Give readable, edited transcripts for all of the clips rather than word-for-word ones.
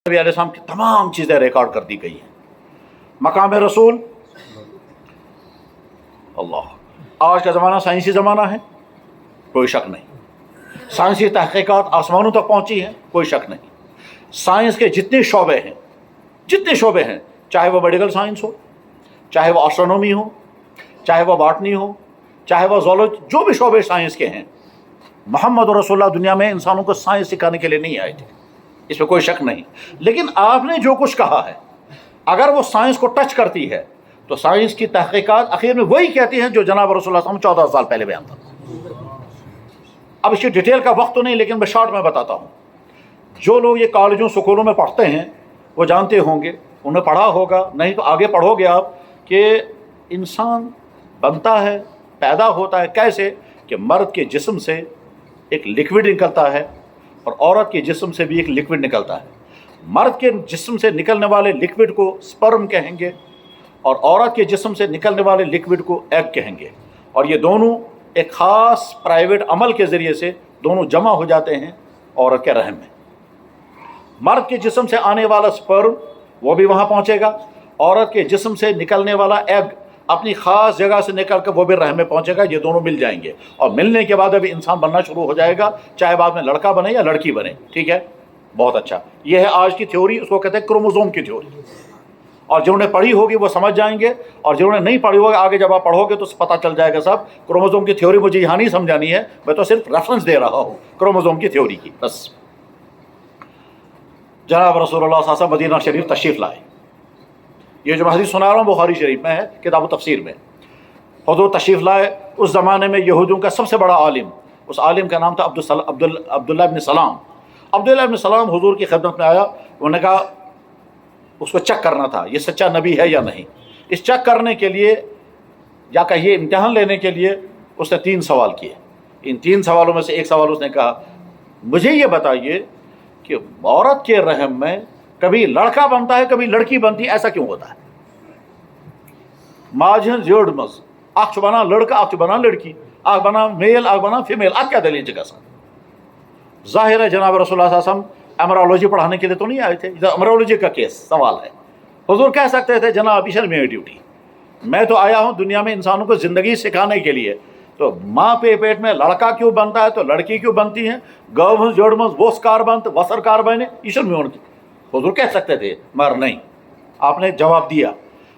नबी अलैहिस्सलाम की तमाम चीज़ें रिकॉर्ड कर दी गई हैं। मकाम रसूल, अल्लाह, आज का ज़माना साइंसी ज़माना है, कोई शक नहीं। साइंसी तहक़ीक़ात आसमानों तक पहुँची हैं, कोई शक नहीं। साइंस के जितने शोबे हैं, चाहे वो मेडिकल साइंस हो, चाहे वो एस्ट्रोनॉमी हो, चाहे वो बॉटनी हो, चाहे वो ज़ूलॉजी, जो भी शोबे साइंस के हैं, मोहम्मद रसूलुल्लाह दुनिया में इंसानों को साइंस सिखाने के लिए नहीं आए थे, इसमें कोई शक नहीं। लेकिन आपने जो कुछ कहा है, अगर वो साइंस को टच करती है तो साइंस की तहक़ीक़ात आखिर में वही कहती हैं जो जनाब रसूलुल्लाह सल्लल्लाहु अलैहि वसल्लम 14 साल पहले बयान था। अब इसकी डिटेल का वक्त तो नहीं, लेकिन मैं शॉर्ट में बताता हूँ। जो लोग ये कॉलेजों स्कूलों में पढ़ते हैं वो जानते होंगे, उन्हें पढ़ा होगा, नहीं तो आगे पढ़ोगे आप, कि इंसान बनता है, पैदा होता है कैसे, कि मर्द के जिस्म से एक लिक्विड निकलता है और औरत के जिस्म से भी एक लिक्विड निकलता है। मर्द के जिस्म से निकलने वाले लिक्विड को स्पर्म कहेंगे और औरत के जिस्म से निकलने वाले लिक्विड को एग कहेंगे, और ये दोनों एक ख़ास प्राइवेट अमल के ज़रिए से दोनों जमा हो जाते हैं औरत के रहम में। मर्द के जिस्म से आने वाला स्पर्म वो भी वहाँ पहुँचेगा, औरत के जिस्म से निकलने वाला एग अपनी ख़ास जगह से निकल कर वो भी रहम में पहुँचेगा। ये दोनों मिल जाएंगे और मिलने के बाद अभी इंसान बनना शुरू हो जाएगा, चाहे बाद में लड़का बने या लड़की बने। ठीक है, बहुत अच्छा। ये है आज की थ्योरी, उसको कहते हैं क्रोमोसोम की थ्योरी। और जिन्होंने पढ़ी होगी वो समझ जाएंगे, और जिन्होंने नहीं पढ़ी होगी आगे जब आप पढ़ोगे तो पता चल जाएगा सब। क्रोमोसोम की थ्योरी मुझे यहाँ नहीं समझानी है, मैं तो सिर्फ रेफरेंस दे रहा हूँ क्रोमोसोम की थ्योरी की, बस। जनाब रसूलुल्लाह सल्लल्लाहु अलैहि वसल्लम मदीना शरीफ तशरीफ़ लाए। ये जो मैं हदीस सुना रहा हूँ बुखारी शरीफ में है, किताब तफसीर में। हुज़ूर तशरीफ़ लाए, उस ज़माने में यहूदियों का सबसे बड़ा आलिम, उस आलिम का नाम था अब्दुल्ला इब्न सलाम। अब्दुल्ला इब्न सलाम हुज़ूर की खिदमत में आया। उन्होंने कहा, उसको चेक करना था ये सच्चा नबी है या नहीं। इस चेक करने के लिए या कहिए इम्तिहान लेने के लिए उसने 3 सवाल किए। इन 3 सवालों में से एक सवाल उसने कहा, मुझे ये बताइए कि औरत के रहम में कभी लड़का बनता है कभी लड़की बनती है, ऐसा क्यों होता है? माजन जोड़ मज, आँख बना लड़का, आँख बना लड़की, आँख बना मेल, आँख बना फीमेल, आप क्या दलील जगह सा? जाहिर है जनाब रसूलुल्लाह सल्लल्लाहु अलैहि वसल्लम एमरोलॉजी पढ़ाने के लिए तो नहीं आए थे। एमरोलॉजी का केस सवाल है। हुजूर कह सकते थे, जनाब इशर मेरी ड्यूटी, मैं तो आया हूँ दुनिया में इंसानों को ज़िंदगी सिखाने के लिए, तो माँ पे पेट में लड़का क्यों बनता है तो लड़की क्यों बनती है, गवर्मस जोड़मस वो कार बनते वसर कार बने, ईश्वर में होने। हुजूर कह सकते थे, मगर नहीं, आपने जवाब दिया।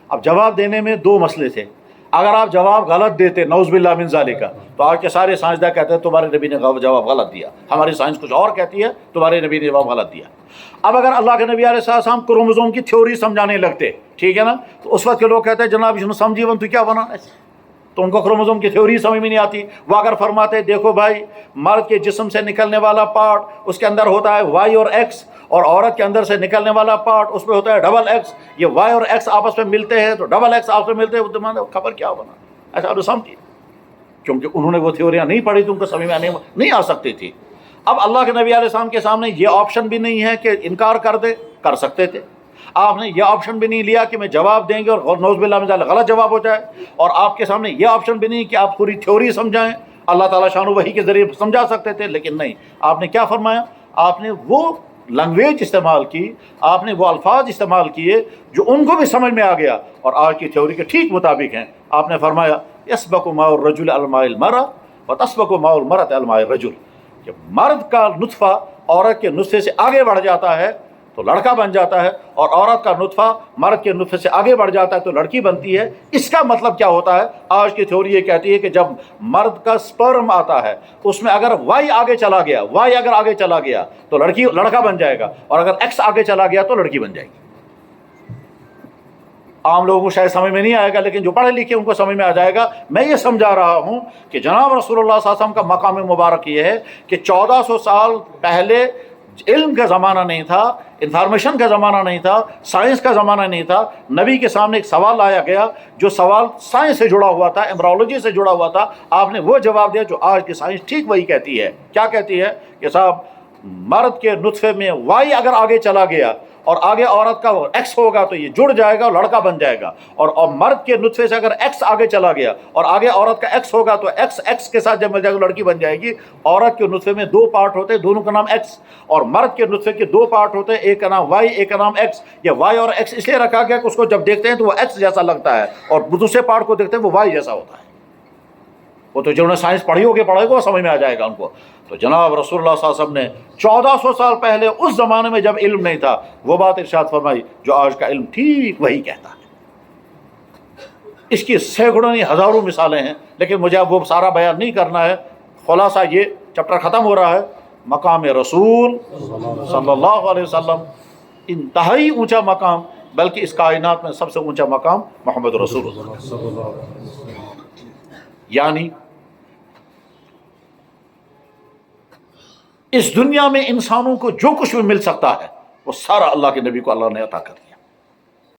अब जवाब देने में 2 मसले थे। अगर आप जवाब गलत देते, नौज़ुबिल्लाह मिन ज़ालिका, तो आज के सारे साइंसदान कहते हैं तुम्हारे नबी ने जवाब गलत दिया, हमारी साइंस कुछ और कहती है, तुम्हारे नबी ने जवाब गलत दिया। अब अगर अल्लाह के नबी अलैहिस्सलाम क्रोमोसोम की थ्योरी समझाने लगते, ठीक है ना, तो उस वक्त के लोग कहते हैं जनाब इसने समझी वन तो क्या बना, तो उनको क्रोमोसोम की थ्योरी समझ में नहीं आती। वो अगर फरमाते, देखो भाई, मर्द के जिस्म से निकलने वाला पार्ट उसके अंदर होता है वाई और एक्स, और औरत के अंदर से निकलने वाला पार्ट उसमें होता है डबल एक्स, ये वाई और एक्स आपस में मिलते हैं तो डबल एक्स आपस में मिलते हैं, तो खबर क्या बना, ऐसा तो समझिए। क्योंकि उन्होंने वो थ्योरियाँ नहीं पढ़ी तो उनको समझ में नहीं आ सकती थी। अब अल्लाह के नबी अलैहिस्सलाम के सामने ये ऑप्शन भी नहीं है कि इनकार कर दे, कर सकते थे। आपने ये ऑप्शन भी नहीं लिया कि मैं जवाब देंगे और नौज़ुबिल्लाह मिन ज़ालिक गलत जवाब हो जाए, और आपके सामने ये ऑप्शन भी नहीं कि आप पूरी थ्योरी समझाएं। अल्लाह ताला शान वही के ज़रिए समझा सकते थे, लेकिन नहीं, आपने क्या फरमाया, आपने वो लैंग्वेज इस्तेमाल की, आपने वो अल्फाज इस्तेमाल किए जो उनको भी समझ में आ गया और आज की थ्योरी के ठीक मुताबिक हैं। आपने फरमाया, यसबकु माउर रजुल अल माइल मरा व तस्बकु माउल मरत अल माइल रजुल, कि मर्द का नुत्फ़ा औरत के नुत्फ़े से आगे बढ़ जाता है तो लड़का बन जाता है, और औरत का नुत्फ़ा मर्द के नुत्फ़े से आगे बढ़ जाता है तो लड़की बनती है। इसका मतलब क्या होता है? आज की थ्योरी ये कहती है कि जब मर्द का स्पर्म आता है उसमें अगर वाई आगे चला गया, वाई अगर आगे चला गया तो लड़का बन जाएगा, और अगर एक्स आगे चला गया तो लड़की बन जाएगी। आम लोगों को शायद समझ में नहीं आएगा, लेकिन जो पढ़े लिखे उनको समझ में आ जाएगा। मैं ये समझा रहा हूँ कि जनाब रसूलुल्लाह सल्लल्लाहु अलैहि वसल्लम का मकाम मुबारक ये है कि 1400 साल पहले इल्म का ज़माना नहीं था, इंफॉर्मेशन का ज़माना नहीं था, साइंस का ज़माना नहीं था। नबी के सामने एक सवाल लाया गया, जो सवाल साइंस से जुड़ा हुआ था, एम्ब्रोलॉजी से जुड़ा हुआ था। आपने वो जवाब दिया जो आज की साइंस ठीक वही कहती है। क्या कहती है कि साहब, مرد کے نطفے میں وائی اگر آگے چلا گیا اور آگے عورت کا ایکس ہوگا تو یہ جڑ جائے گا اور لڑکا بن جائے گا، اور مرد کے نطفے سے اگر ایکس آگے چلا گیا اور آگے عورت کا ایکس ہوگا تو ایکس ایکس کے ساتھ جب مل جائے گا لڑکی بن جائے گی۔ عورت کے نطفے میں دو پارٹ ہوتے ہیں، دونوں کا نام ایکس، اور مرد کے نطفے کے دو پارٹ ہوتے ہیں، ایک کا نام وائی، ایک کا نام ایکس۔ یہ وائی اور ایکس اس لیے رکھا گیا کہ اس کو جب دیکھتے ہیں تو وہ ایکس جیسا لگتا ہے، اور دوسرے پارٹ کو دیکھتے ہیں وہ وائی جیسا ہوتا ہے۔ وہ تو جنہوں نے سائنس پڑھی ہوگی پڑھے گا سمجھ میں آ جائے گا ان کو۔ تو جناب رسول اللہ صلی اللہ علیہ وسلم نے 1400 سال پہلے اس زمانے میں جب علم نہیں تھا وہ بات ارشاد فرمائی جو آج کا علم ٹھیک وہی کہتا ہے۔ اس کی سینکڑوں نہیں ہزاروں مثالیں ہیں، لیکن مجھے اب وہ سارا بیان نہیں کرنا ہے۔ خلاصہ یہ چپٹر ختم ہو رہا ہے۔ مقام رسول صلی اللہ علیہ وسلم انتہائی اونچا مقام، بلکہ اس کائنات میں سب سے اونچا مقام محمد رسول اللہ، یعنی اس دنیا میں انسانوں کو جو کچھ بھی مل سکتا ہے وہ سارا اللہ کے نبی کو اللہ نے عطا کر دیا۔